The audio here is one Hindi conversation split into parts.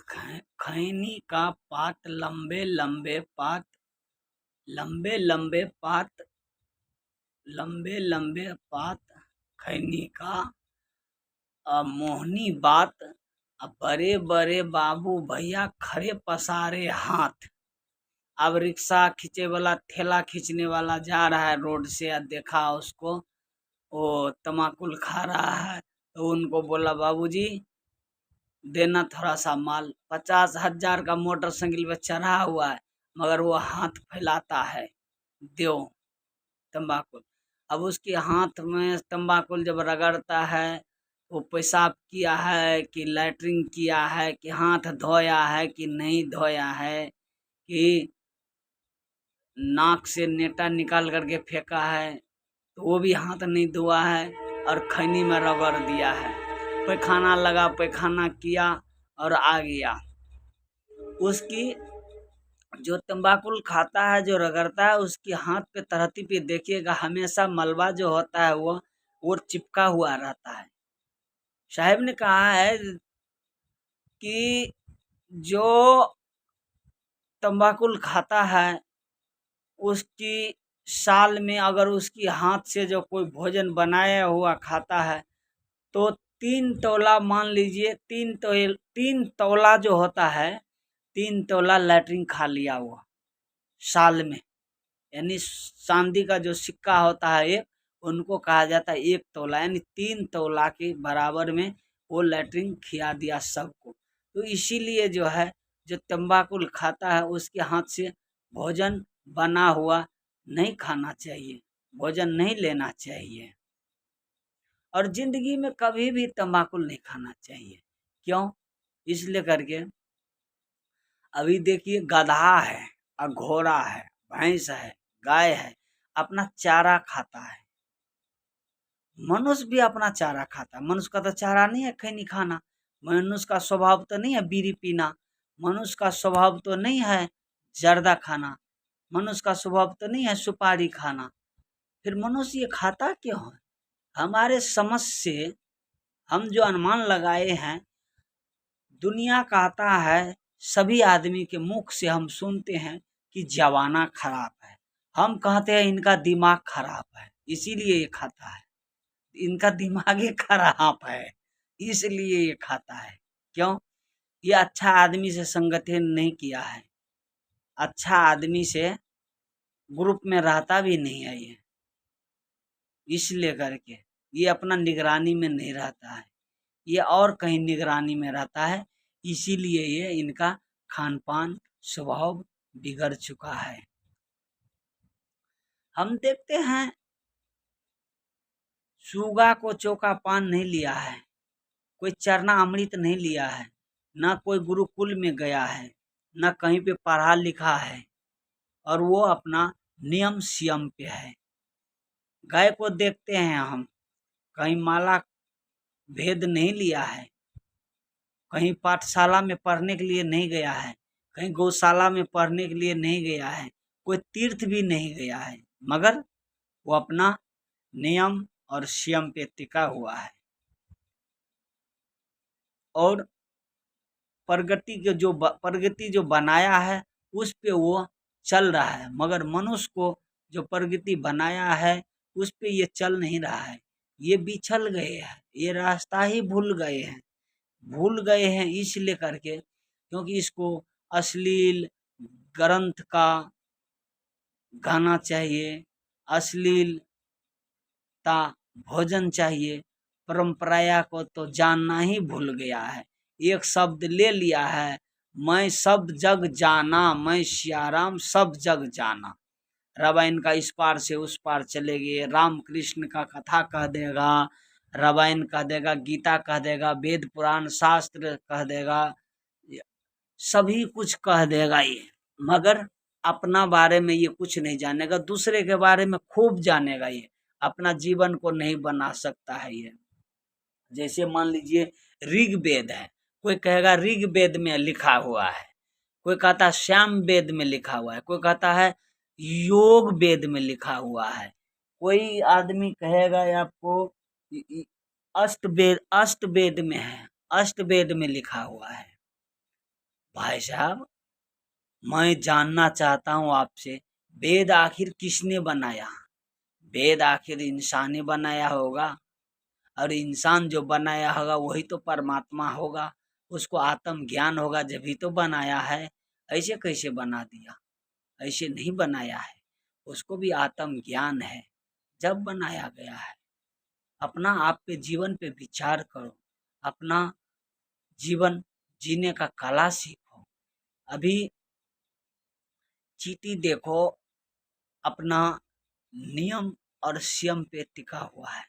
खैनी का पात लंबे लंबे पात, लंबे लंबे पात, लंबे लंबे पात, खैनी का मोहनी बात, बड़े बड़े बाबू भैया खड़े पसारे हाथ। अब रिक्शा खींचे वाला, ठेला खींचने वाला जा रहा है रोड से, देखा उसको वो तमाकुल खा रहा है, तो उनको बोला बाबूजी देना थोड़ा सा माल। 50,000 का मोटरसाइकिल पे चढ़ा हुआ है, मगर वो हाथ फैलाता है, दो तंबाकू। अब उसके हाथ में तंबाकू जब रगड़ता है, वो पेशाब किया है कि लैट्रिन किया है कि हाथ धोया है कि नहीं धोया है, कि नाक से नेटा निकाल करके फेंका है, तो वो भी हाथ नहीं धोआ है और खैनी में रगड़ दिया है। पैखाना लगा, पैखाना किया और आ गया। उसकी जो तंबाकू खाता है, जो रगड़ता है, उसके हाथ पे तरहती पे देखिएगा हमेशा मलबा जो होता है वो चिपका हुआ रहता है। साहब ने कहा है कि जो तंबाकू खाता है उसकी साल में अगर उसकी हाथ से जो कोई भोजन बनाया हुआ खाता है तो 3 तोला, मान लीजिए 3 तोला जो होता है, 3 तोला लैट्रिन खा लिया हुआ साल में। यानी चांदी का जो सिक्का होता है एक, उनको कहा जाता है 1 तोला, यानी 3 तोला के बराबर में वो लैट्रिन खिया दिया सबको। तो इसीलिए जो है, जो तंबाकू खाता है उसके हाथ से भोजन बना हुआ नहीं खाना चाहिए, भोजन नहीं लेना चाहिए, और जिंदगी में कभी भी तंबाकू नहीं खाना चाहिए। क्यों? इसलिए करके अभी देखिए गधा है और घोड़ा है, भैंस है, गाय है, अपना चारा खाता है। मनुष्य भी अपना चारा खाता है। मनुष्य का तो चारा नहीं है खैनी खाना, मनुष्य का स्वभाव तो नहीं है बीड़ी पीना, मनुष्य का स्वभाव तो नहीं है जर्दा खाना, मनुष्य का स्वभाव तो नहीं है सुपारी खाना। फिर मनुष्य ये खाता क्यों है? हमारे समझ से हम जो अनुमान लगाए हैं, दुनिया कहता है, सभी आदमी के मुख से हम सुनते हैं कि जवाना खराब है। हम कहते हैं इनका दिमाग खराब है, इसीलिए ये खाता है। इनका दिमाग ही खराब है, इसलिए ये खाता है। क्यों? ये अच्छा आदमी से संगठन नहीं किया है, अच्छा आदमी से ग्रुप में रहता भी नहीं है ये, इसलिए करके ये अपना निगरानी में नहीं रहता है, ये और कहीं निगरानी में रहता है। इसीलिए ये इनका खान पान स्वभाव बिगड़ चुका है। हम देखते हैं सुगा को चौका पान नहीं लिया है, कोई चरना अमृत नहीं लिया है, न कोई गुरुकुल में गया है, न कहीं पे पढ़ा लिखा है, और वो अपना नियम सियम पे है। गाय को देखते हैं हम, कहीं माला भेद नहीं लिया है, कहीं पाठशाला में पढ़ने के लिए नहीं गया है, कहीं गौशाला में पढ़ने के लिए नहीं गया है, कोई तीर्थ भी नहीं गया है, मगर वो अपना नियम और संयम पे टिका हुआ है और प्रगति जो बनाया है उस पे वो चल रहा है। मगर मनुष्य को जो प्रगति बनाया है उस पे ये चल नहीं रहा है, ये बिछल गए हैं, ये रास्ता ही भूल गए हैं इसलिए करके, क्योंकि इसको अश्लील ग्रंथ का गाना चाहिए, अश्लीलता भोजन चाहिए, परंपराया को तो जानना ही भूल गया है। एक शब्द ले लिया है, मैं सब जग जाना, मैं सियाराम सब जग जाना। रामायण का इस पार से उस पार चले गए, राम कृष्ण का कथा कह देगा, रामायण कह देगा, गीता कह देगा, वेद पुराण शास्त्र कह देगा, सभी कुछ कह देगा ये, मगर अपना बारे में ये कुछ नहीं जानेगा, दूसरे के बारे में खूब जानेगा ये, अपना जीवन को नहीं बना सकता है ये। जैसे मान लीजिए ऋग्वेद है, कोई कहेगा ऋग्वेद में लिखा हुआ है, कोई कहता है श्याम वेद में लिखा हुआ है, कोई कहता है योग वेद में लिखा हुआ है, कोई आदमी कहेगा आपको अष्टवेद में है, अष्टवेद में लिखा हुआ है। भाई साहब, मैं जानना चाहता हूँ आपसे, वेद आखिर किसने बनाया? वेद आखिर इंसान ने बनाया होगा, और इंसान जो बनाया होगा वही तो परमात्मा होगा, उसको आत्म ज्ञान होगा जब ही तो बनाया है। ऐसे कैसे बना दिया? ऐसे नहीं बनाया है, उसको भी आत्म ज्ञान है जब बनाया गया है। अपना आप पे जीवन पे विचार करो, अपना जीवन जीने का कला सीखो। अभी चींटी देखो, अपना नियम और संयम पे टिका हुआ है,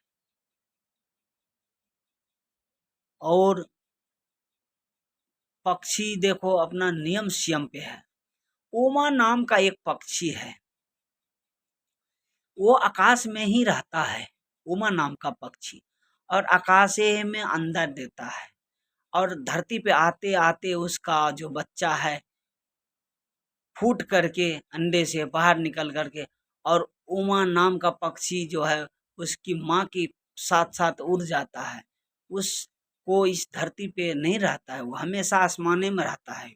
और पक्षी देखो अपना नियम संयम पे है। ओमा नाम का एक पक्षी है, वो आकाश में ही रहता है। ओमा नाम का पक्षी, और आकाशे में अंडा देता है, और धरती पे आते आते उसका जो बच्चा है फूट करके अंडे से बाहर निकल करके, और उमा नाम का पक्षी जो है उसकी माँ के साथ साथ उड़ जाता है। उसको इस धरती पे नहीं रहता है, वो हमेशा आसमाने में रहता है।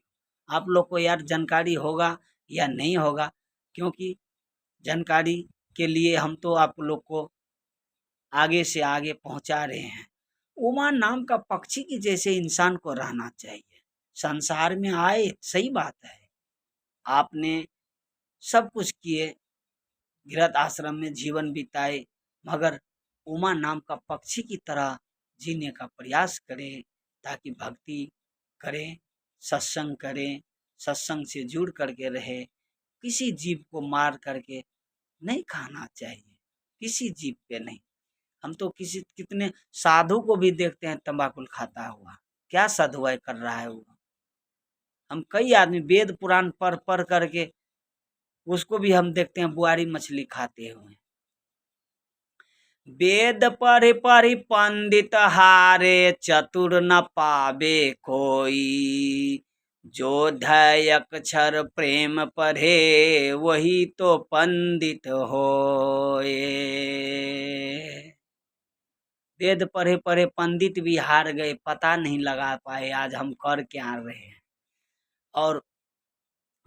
आप लोग को यार जानकारी होगा या नहीं होगा, क्योंकि जानकारी के लिए हम तो आप लोग को आगे से आगे पहुंचा रहे हैं। उमा नाम का पक्षी की जैसे इंसान को रहना चाहिए। संसार में आए, सही बात है, आपने सब कुछ किए, गृहस्थ आश्रम में जीवन बिताए, मगर उमा नाम का पक्षी की तरह जीने का प्रयास करें, ताकि भक्ति करें, सत्संग करें, सत्संग से जुड़ करके रहे। किसी जीव को मार करके नहीं खाना चाहिए, किसी जीव पे नहीं। हम तो किसी कितने साधु को भी देखते हैं तंबाकू खाता हुआ, क्या साधुवाई कर रहा है वो। हम कई आदमी वेद पुराण पढ़ पढ़ करके उसको भी हम देखते हैं बुआरी मछली खाते हुए। वेद पढ़ि पढ़ि पंडित हारे, चतुर न पावे कोई। जो धय अक्षर प्रेम पढ़े, वही तो पंडित होए। वेद पढ़े पढ़े पंडित भी हार गए, पता नहीं लगा पाए आज हम कर क्या रहे हैं। और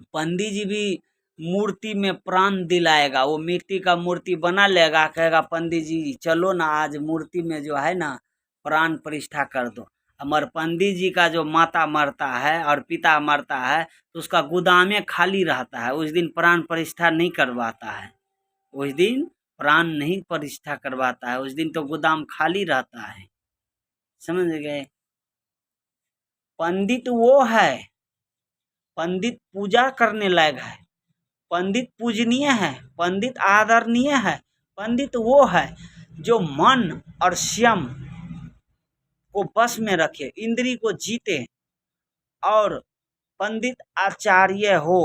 पंडित जी भी मूर्ति में प्राण दिलाएगा, वो मिट्टी का मूर्ति बना लेगा, कहेगा पंडित जी चलो ना आज मूर्ति में जो है ना प्राण प्रतिष्ठा कर दो। हमारे पंडित जी का जो माता मरता है और पिता मरता है तो उसका गोदामे खाली रहता है, उस दिन प्राण प्रतिष्ठा नहीं करवाता है, उस दिन प्राण नहीं प्रतिष्ठा करवाता है, उस दिन तो गोदाम खाली रहता है। समझ गए? पंडित वो है, पंडित पूजा करने लायक है, पंडित पूजनीय है, पंडित आदरणीय है। पंडित वो है जो मन और संयम को बस में रखे, इंद्री को जीते, और पंडित आचार्य हो।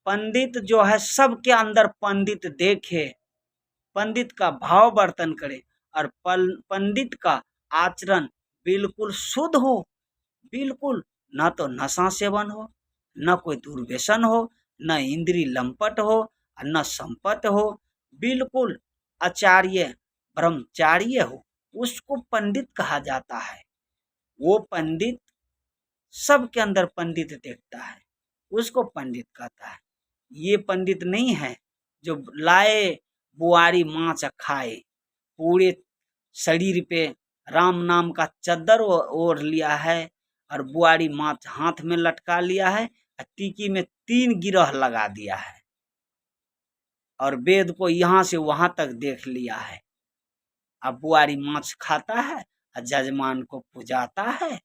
पंडित जो है सबके अंदर पंडित देखे, पंडित का भाव वर्तन करे, और पंडित का आचरण बिल्कुल शुद्ध हो, बिल्कुल न तो नशा सेवन हो, न कोई दुर्व्यसन हो, न इंद्री लंपट हो, न संपत हो, बिल्कुल आचार्य ब्रह्मचार्य हो, उसको पंडित कहा जाता है। वो पंडित सबके अंदर पंडित देखता है, उसको पंडित कहता है। ये पंडित नहीं है जो लाए बुआरी माछ खाए, पूरे शरीर पे राम नाम का चद्दर ओढ़ लिया है, और बुआरी माछ हाथ में लटका लिया है, और टीकी में 3 गिरह लगा दिया है, और वेद को यहाँ से वहां तक देख लिया है। अब बुआरी माछ खाता है और जजमान को पुजाता है,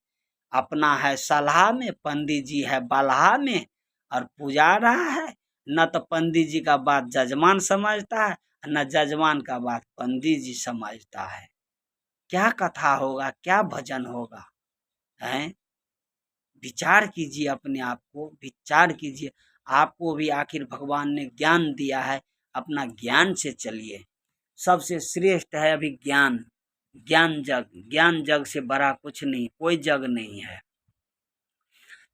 अपना है सलाह में, पंडित जी है बलहा में, और पुजा रहा है। न तो पंडित जी का बात जजमान समझता है, न जजमान का बात पंडित जी समझता है। क्या कथा होगा, क्या भजन होगा? हैं? विचार कीजिए, अपने आप को विचार कीजिए। आपको भी आखिर भगवान ने ज्ञान दिया है, अपना ज्ञान से चलिए। सबसे श्रेष्ठ है अभी ज्ञान, ज्ञान जग, ज्ञान जग से बड़ा कुछ नहीं, कोई जग नहीं है।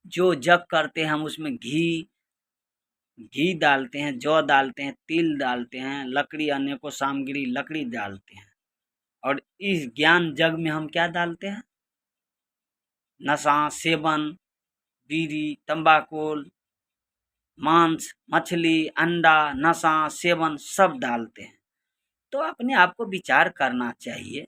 जो जग करते हैं हम उसमें घी डालते हैं, जौ डालते हैं, तिल डालते हैं, लकड़ी, अनेकों सामग्री लकड़ी डालते हैं, और इस ज्ञान जग में हम क्या डालते हैं? नशा सेवन, बीड़ी, तंबाकू, मांस, मछली, अंडा, नशा, सेवन सब डालते हैं। तो अपने आप को विचार करना चाहिए।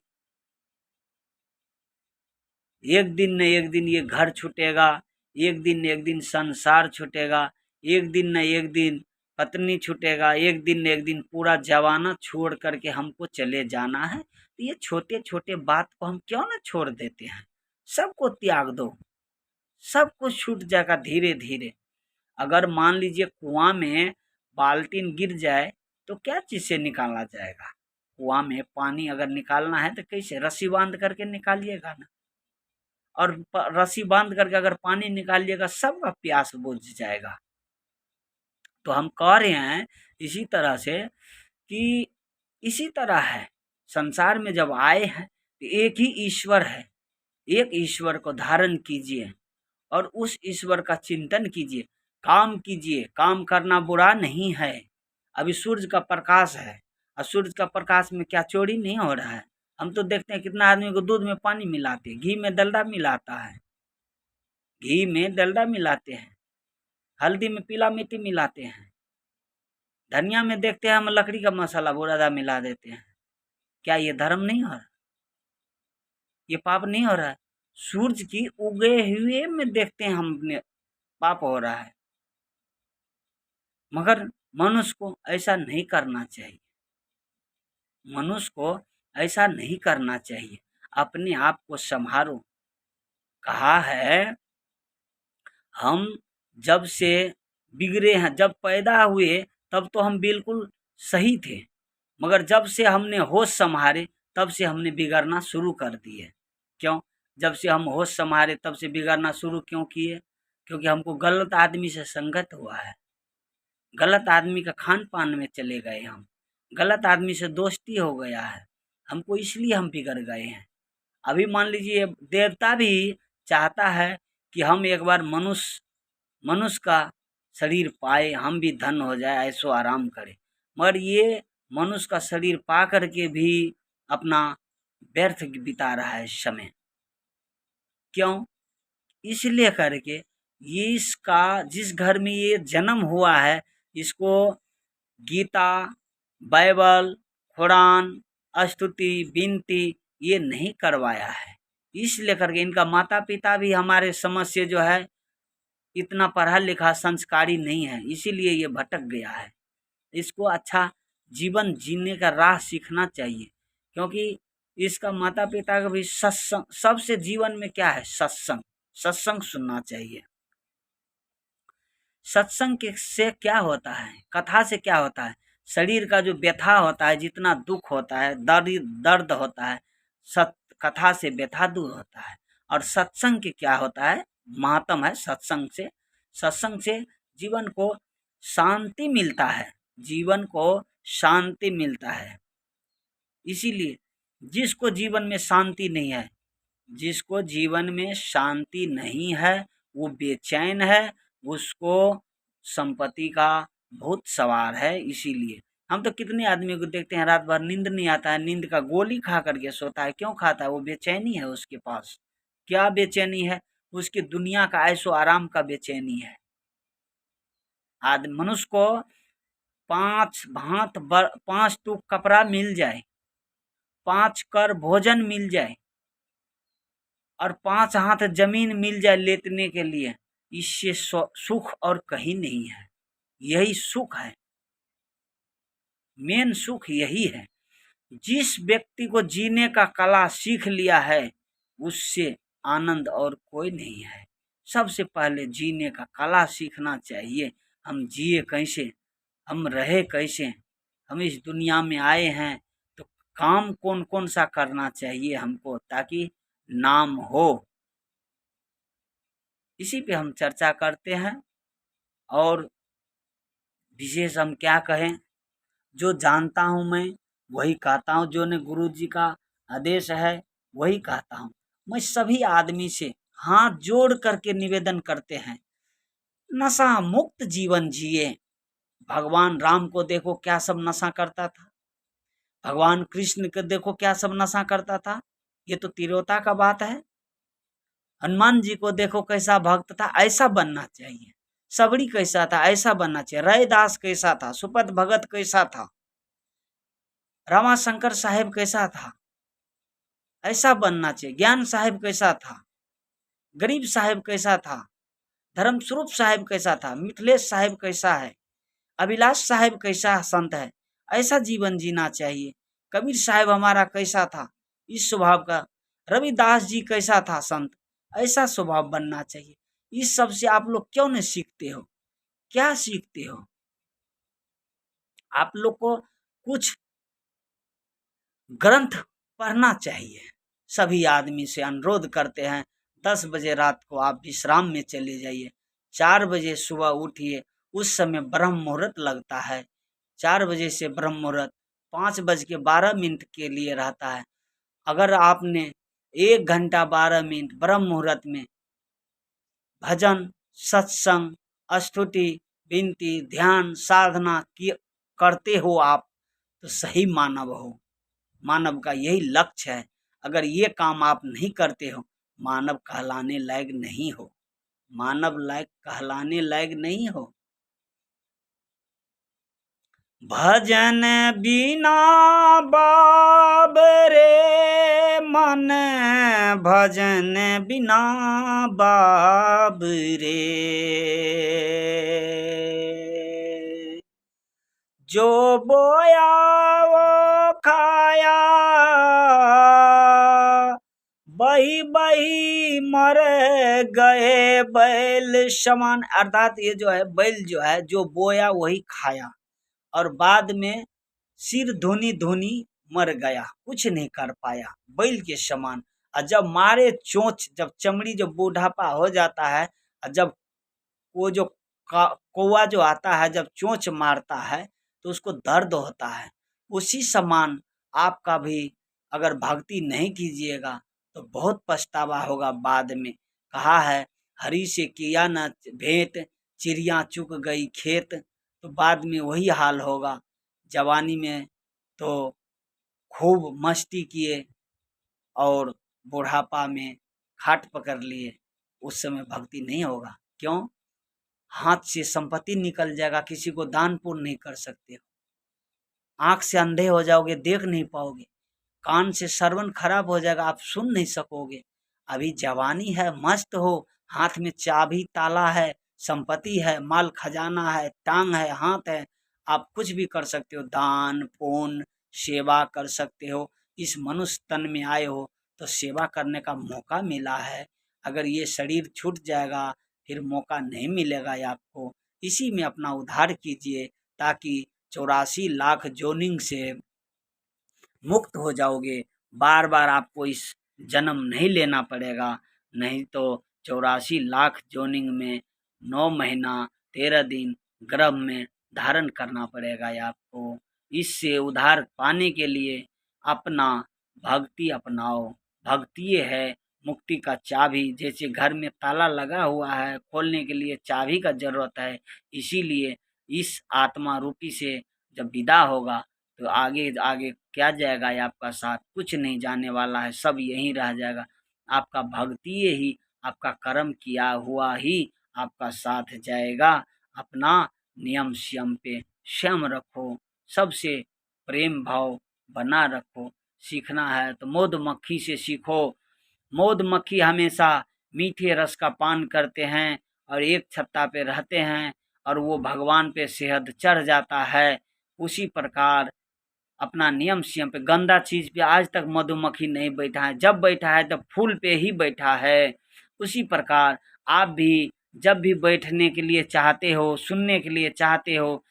एक दिन न एक दिन ये घर छूटेगा, एक दिन न एक दिन संसार छूटेगा, एक दिन न एक दिन पत्नी छूटेगा, एक दिन न एक दिन पूरा जमाना छोड़ करके हमको चले जाना है। तो ये छोटे छोटे बात को हम क्यों ना छोड़ देते हैं? सबको त्याग दो, सब कुछ छूट जाएगा धीरे धीरे। अगर मान लीजिए कुआं में बाल्टीन गिर जाए तो क्या चीज से निकाला जाएगा? कुआं में पानी अगर निकालना है तो कैसे? रस्सी बांध करके निकालिएगा ना। और रस्सी बांध करके अगर पानी निकालिएगा सबका प्यास बुझ जाएगा। तो हम कह रहे हैं इसी तरह से कि इसी तरह है, संसार में जब आए हैं तो एक ही ईश्वर है। एक ईश्वर को धारण कीजिए और उस ईश्वर का चिंतन कीजिए, काम कीजिए। काम करना बुरा नहीं है। अभी सूरज का प्रकाश है और सूरज का प्रकाश में क्या चोरी नहीं हो रहा है? हम तो देखते हैं कितना आदमी को दूध में पानी मिलाते हैं, घी में डलडा मिलाता है, घी में डलडा मिलाते हैं, हल्दी में पीला मिट्टी मिलाते हैं, धनिया में देखते हैं हम लकड़ी का मसाला बुरादा मिला देते हैं। क्या ये धर्म नहीं हो रहा? ये पाप नहीं हो रहा है? सूरज की उगे हुए में देखते हैं हमने पाप हो रहा है। मगर मनुष्य को ऐसा नहीं करना चाहिए। मनुष्य को ऐसा नहीं करना चाहिए। अपने आप को संभालो। कहा है हम जब से बिगड़े हैं, जब पैदा हुए तब तो हम बिल्कुल सही थे, मगर जब से हमने होश संभाले तब से हमने बिगड़ना शुरू कर दिए। क्यों? जब से हम होश संभाले तब से बिगड़ना शुरू क्यों किए? क्योंकि हमको गलत आदमी से संगत हुआ है, गलत आदमी का खान पान में चले गए, हम गलत आदमी से दोस्ती हो गया है हमको, इसलिए हम बिगड़ गए हैं। अभी मान लीजिए देवता भी चाहता है कि हम एक बार मनुष्य का शरीर पाए, हम भी धन हो जाए, ऐसो आराम करें। मगर ये मनुष्य का शरीर पा करके भी अपना व्यर्थ बिता रहा है समय। क्यों? इसलिए करके ये इसका जिस घर में ये जन्म हुआ है, इसको गीता, बाइबल, कुरान, स्तुति, विनती ये नहीं करवाया है। इसलिए करके इनका माता पिता भी हमारे समझ से जो है इतना पढ़ा लिखा संस्कारी नहीं है, इसीलिए ये भटक गया है। इसको अच्छा जीवन जीने का राह सीखना चाहिए, क्योंकि इसका माता पिता का भी सत्संग, सबसे जीवन में क्या है? सत्संग। सत्संग सुनना चाहिए। सत्संग के से क्या होता है? कथा से क्या होता है? शरीर का जो व्यथा होता है, जितना दुख होता है, दर्द होता है, सत कथा से व्यथा दूर होता है। और सत्संग के क्या होता है? महात्म है सत्संग से। सत्संग से जीवन को शांति मिलता है, जीवन को शांति मिलता है। इसीलिए जिसको जीवन में शांति नहीं है, जिसको जीवन में शांति नहीं है वो बेचैन है, उसको संपत्ति का बहुत सवार है। इसीलिए हम तो कितने आदमी को देखते हैं रात भर नींद नहीं आता है, नींद का गोली खा करके सोता है। क्यों खाता है? वो बेचैनी है उसके पास। क्या बेचैनी है? उसकी दुनिया का ऐशो आराम का बेचैनी है। आदमी मनुष्य को पांच टूक कपड़ा मिल जाए, 5 कर भोजन मिल जाए और 5 हाथ जमीन मिल जाए लेटने के लिए, इससे सुख और कहीं नहीं है। यही सुख है, मेन सुख यही है। जिस व्यक्ति को जीने का कला सीख लिया है उससे आनंद और कोई नहीं है। सबसे पहले जीने का कला सीखना चाहिए। हम जिए कैसे, हम रहे कैसे, हम इस दुनिया में आए हैं तो काम कौन कौन सा करना चाहिए हमको, ताकि नाम हो। इसी पे हम चर्चा करते हैं। और विशेष हम क्या कहें, जो जानता हूँ मैं वही कहता हूँ, जो ने गुरु जी का आदेश है वही कहता हूँ। मैं सभी आदमी से हाथ जोड़ करके निवेदन करते हैं, नशा मुक्त जीवन जिए। भगवान राम को देखो क्या सब नशा करता था, भगवान कृष्ण को देखो क्या सब नशा करता था। ये तो तिरोता का बात है। हनुमान जी को देखो कैसा भक्त था, ऐसा बनना चाहिए। सबरी कैसा था, ऐसा बनना चाहिए। रैदास कैसा था, सुपत भगत कैसा था, रामाशंकर साहेब कैसा था, ऐसा बनना चाहिए। ज्ञान साहेब कैसा था, गरीब साहेब कैसा था, धर्मस्वरूप साहेब कैसा था, मिथिलेश साहेब कैसा है, अभिलाष साहेब कैसा संत है, ऐसा जीवन जीना चाहिए। कबीर साहेब हमारा कैसा था, इस स्वभाव का। रविदास जी कैसा था संत, ऐसा स्वभाव बनना चाहिए। इस सब से आप लोग क्यों नहीं सीखते हो? क्या सीखते हो? आप लोग को कुछ ग्रंथ पढ़ना चाहिए। सभी आदमी से अनुरोध करते हैं, 10 बजे रात को आप विश्राम में चले जाइए, 4 बजे सुबह उठिए। उस समय ब्रह्म मुहूर्त लगता है। 4 बजे से ब्रह्म मुहूर्त 5:12 के लिए रहता है। अगर आपने 1 घंटा 12 मिनट ब्रह्म मुहूर्त में भजन, सत्संग, स्तुति, विनती, ध्यान, साधना करते हो आप, तो सही मानव हो। मानव का यही लक्ष्य है। अगर ये काम आप नहीं करते हो, मानव कहलाने लायक नहीं हो। मानव लायक कहलाने लायक नहीं हो। भजन बिना बाबरे मन, भजन बिना बाबरे। जो बोया वो खाया, बही बही मर गए बैल समान। अर्थात ये जो है बैल जो है, जो बोया वही खाया, और बाद में सिर धुनी धुनी मर गया, कुछ नहीं कर पाया, बैल के समान। और जब मारे चोंच, जब चमड़ी जब बूढ़ापा हो जाता है, और जब वो जो कौवा जो आता है, जब चोंच मारता है तो उसको दर्द होता है। उसी समान आपका भी अगर भक्ति नहीं कीजिएगा तो बहुत पछतावा होगा बाद में। कहा है, हरि से किया न भेंट, चिड़िया चुग गई खेत। तो बाद में वही हाल होगा। जवानी में तो खूब मस्ती किए और बुढ़ापा में खाट पकड़ लिए, उस समय भक्ति नहीं होगा। क्यों? हाथ से संपत्ति निकल जाएगा, किसी को दान पुण्य नहीं कर सकते हो। आंख से अंधे हो जाओगे, देख नहीं पाओगे। कान से श्रवण खराब हो जाएगा, आप सुन नहीं सकोगे। अभी जवानी है, मस्त हो, हाथ में चाबी ताला है, संपत्ति है, माल खजाना है, टांग है, हाथ है, आप कुछ भी कर सकते हो। दान पुण्य सेवा कर सकते हो। इस मनुष्य तन में आए हो तो सेवा करने का मौका मिला है। अगर ये शरीर छूट जाएगा फिर मौका नहीं मिलेगा आपको। इसी में अपना उद्धार कीजिए, ताकि 84 लाख जोनिंग से मुक्त हो जाओगे। बार बार आपको इस जन्म नहीं लेना पड़ेगा। नहीं तो 84 लाख जोनिंग में 9 महीना 13 दिन गर्भ में धारण करना पड़ेगा आपको। इससे उद्धार पाने के लिए अपना भक्ति अपनाओ। भक्ति है मुक्ति का चाबी। जैसे घर में ताला लगा हुआ है, खोलने के लिए चाबी का जरूरत है। इसीलिए इस आत्मा रूपी से जब विदा होगा तो आगे आगे क्या जाएगा आपका साथ? कुछ नहीं जाने वाला है, सब यहीं रह जाएगा। आपका भक्ति ही, आपका कर्म किया हुआ ही आपका साथ जाएगा। अपना नियम संयम पे संयम रखो, सबसे प्रेम भाव बना रखो। सीखना है तो मौद मक्खी से सीखो। मौद मक्खी हमेशा मीठे रस का पान करते हैं और एक छत्ता पे रहते हैं, और वो भगवान पे सेहद चढ़ जाता है। उसी प्रकार अपना नियम संयम पे, गंदा चीज पे आज तक मधुमक्खी नहीं बैठा है। जब बैठा है तब फूल पे ही बैठा है। उसी प्रकार आप भी जब भी बैठने के लिए चाहते हो, सुनने के लिए चाहते हो,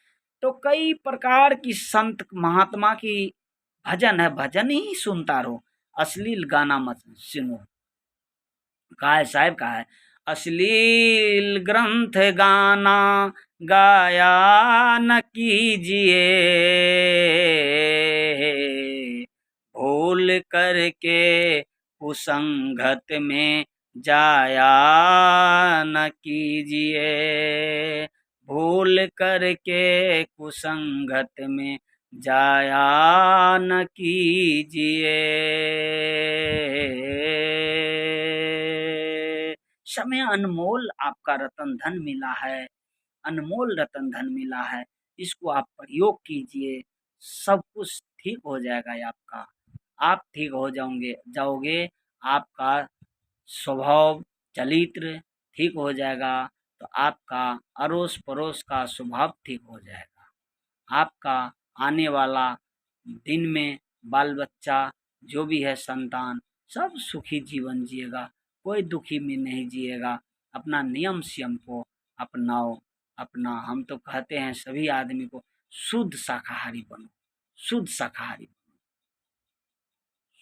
तो कई प्रकार की संत महात्मा की भजन है, भजन ही सुनता रहो, अश्लील गाना मत सुनो। कहा है साहब, कहा है, अश्लील ग्रंथ गाना गाया न कीजिए, भूल करके कुसंगत में जाया न कीजिए, भूल करके कुसंगत में जाया न कीजिए। समय अनमोल आपका रतन धन मिला है, अनमोल रतन धन मिला है, इसको आप प्रयोग कीजिए, सब कुछ ठीक हो जाएगा आपका। आप ठीक हो जाओगे, आपका स्वभाव चरित्र ठीक हो जाएगा, तो आपका अड़ोस पड़ोस का स्वभाव ठीक हो जाएगा। आपका आने वाला दिन में बाल बच्चा जो भी है संतान सब सुखी जीवन जिएगा, कोई दुखी में नहीं जिएगा। अपना नियम संयम को अपनाओ। अपना हम तो कहते हैं सभी आदमी को शुद्ध शाकाहारी बनो, शुद्ध शाकाहारी,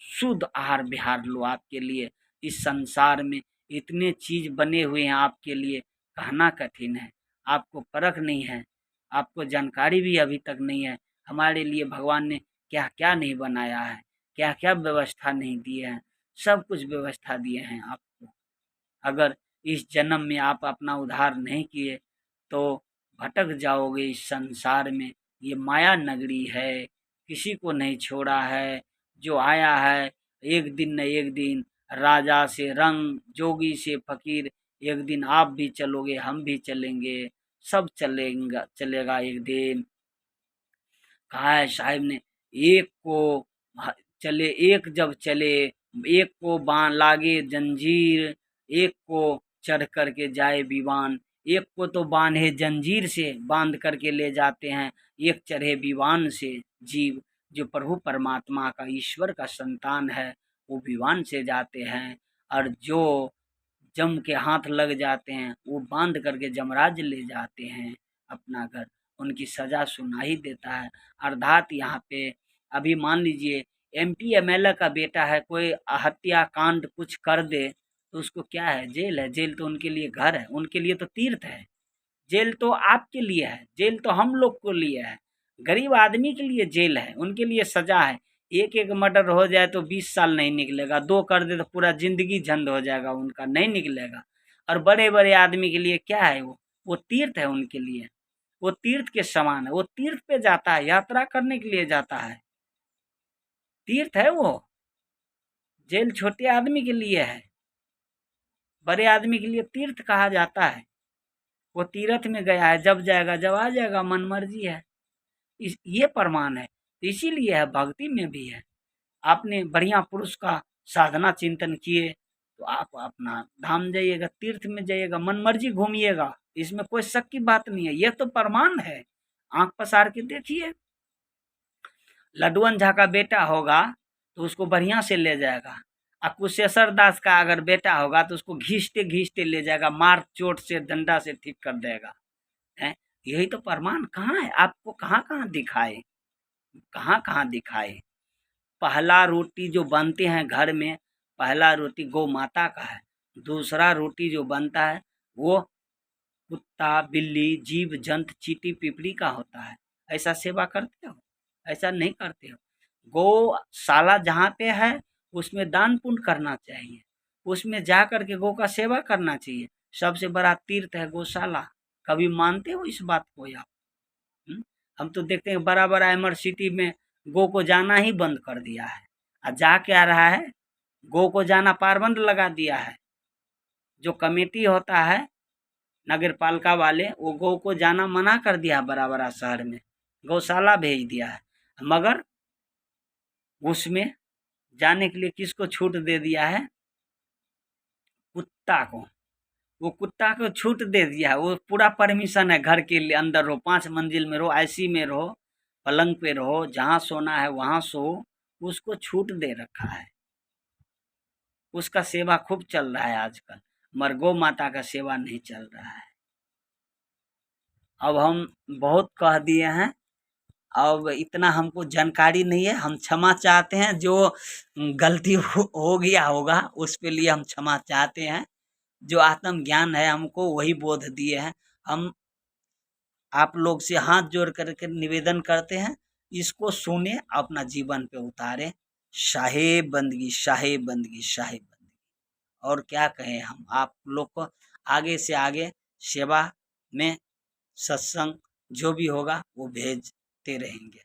शुद्ध आहार विहार लो। आपके लिए इस संसार में इतने चीज बने हुए हैं आपके लिए, कहना कठिन है। आपको परख नहीं है, आपको जानकारी भी अभी तक नहीं है हमारे लिए भगवान ने क्या क्या नहीं बनाया है, क्या क्या व्यवस्था नहीं दिए हैं। सब कुछ व्यवस्था दिए हैं आपको। अगर इस जन्म में आप अपना उद्धार नहीं किए तो भटक जाओगे इस संसार में। ये माया नगरी है, किसी को नहीं छोड़ा है। जो आया है एक दिन न एक दिन, राजा से रंग जोगी से फकीर, एक दिन आप भी चलोगे हम भी चलेंगे, सब चलेगा चलेगा एक दिन। कहा है साहिब ने, एक को चले, एक जब चले, एक को बांध लागे जंजीर, एक को चढ़ करके जाए विमान। एक को तो बांधे जंजीर से बांध करके ले जाते हैं, एक चढ़े विमान से। जीव जो प्रभु परमात्मा का ईश्वर का संतान है वो विमान से जाते हैं, और जो जम के हाथ लग जाते हैं वो बांध करके जमराज ले जाते हैं अपना घर। उनकी सजा सुना ही देता है। अर्थात यहाँ पे अभी मान लीजिए एमपी एमएलए का बेटा है, कोई हत्या कांड कुछ कर दे तो उसको क्या है, जेल है। जेल तो उनके लिए घर है, उनके लिए तो तीर्थ है। जेल तो आपके लिए है, जेल तो हम लोग को लिए है। गरीब आदमी के लिए जेल है, उनके लिए सजा है। एक एक मर्डर हो जाए तो 20 साल नहीं निकलेगा, 2 कर दे तो पूरा जिंदगी झंड हो जाएगा, उनका नहीं निकलेगा। और बड़े बड़े आदमी के लिए क्या है, वो तीर्थ है उनके लिए। वो तीर्थ के समान है, वो तीर्थ पे जाता है, यात्रा करने के लिए जाता है, तीर्थ है वो। जेल छोटे आदमी के लिए है, बड़े आदमी के लिए तीर्थ कहा जाता है। वो तीर्थ में गया है, जब जाएगा जब आ जाएगा, मन मर्जी है। ये प्रमाण है। इसीलिए है, भक्ति में भी है। आपने बढ़िया पुरुष का साधना चिंतन किए तो आप अपना धाम जाइएगा, तीर्थ में जाइएगा, मन मर्जी घूमिएगा, इसमें कोई शक की बात नहीं है। यह तो प्रमाण है, आंख पसार के देखिए। लडुअन झा का बेटा होगा तो उसको बढ़िया से ले जाएगा, और कुशेश्वर दास का अगर बेटा होगा तो उसको घींचते घींचते ले जाएगा, मार चोट से डंडा से ठीक कर देगा। है, यही तो प्रमाण कहाँ है, आपको कहाँ कहाँ दिखाए, कहाँ कहाँ दिखाए। पहला रोटी जो बनते हैं घर में, पहला रोटी गौ माता का है। दूसरा रोटी जो बनता है वो कुत्ता बिल्ली जीव जंत चींटी पिपड़ी का होता है। ऐसा सेवा करते हो? ऐसा नहीं करते हो। गौशाला जहाँ पे है उसमें दान पुण्य करना चाहिए, उसमें जा करके गौ का सेवा करना चाहिए। सबसे बड़ा तीर्थ है गौशाला। कभी मानते हो इस बात को आप? हम तो देखते हैं बड़ा बड़ा यूनिवर्सिटी में गो को जाना ही बंद कर दिया है। और जा क्या रहा है, गो को जाना पाबंद लगा दिया है। जो कमेटी होता है नगर पालिका वाले, वो गौ को जाना मना कर दिया, बड़ा बड़ा शहर में गौशाला भेज दिया है। मगर उसमें जाने के लिए किसको छूट दे दिया है? कुत्ता को। वो कुत्ता को छूट दे दिया है, वो पूरा परमिशन है। घर के लिए अंदर रहो, 5 मंजिल में रहो, आईसी में रहो, पलंग पे रहो, जहाँ सोना है वहाँ सो, उसको छूट दे रखा है। उसका सेवा खूब चल रहा है आजकल, मगर गौ माता का सेवा नहीं चल रहा है। अब हम बहुत कह दिए हैं, अब इतना हमको जानकारी नहीं है, हम क्षमा चाहते हैं। जो गलती हो गया होगा उस पे लिए हम क्षमा चाहते हैं। जो आत्म ज्ञान है हमको वही बोध दिए हैं। हम आप लोग से हाथ जोड़ करके निवेदन करते हैं, इसको सुने, अपना जीवन पे उतारे। शाहे बंदगी, शाहे बंदगी, शाहे बंदगी। और क्या कहें हम आप लोग को। आगे से आगे सेवा में सत्संग जो भी होगा वो भेजते रहेंगे।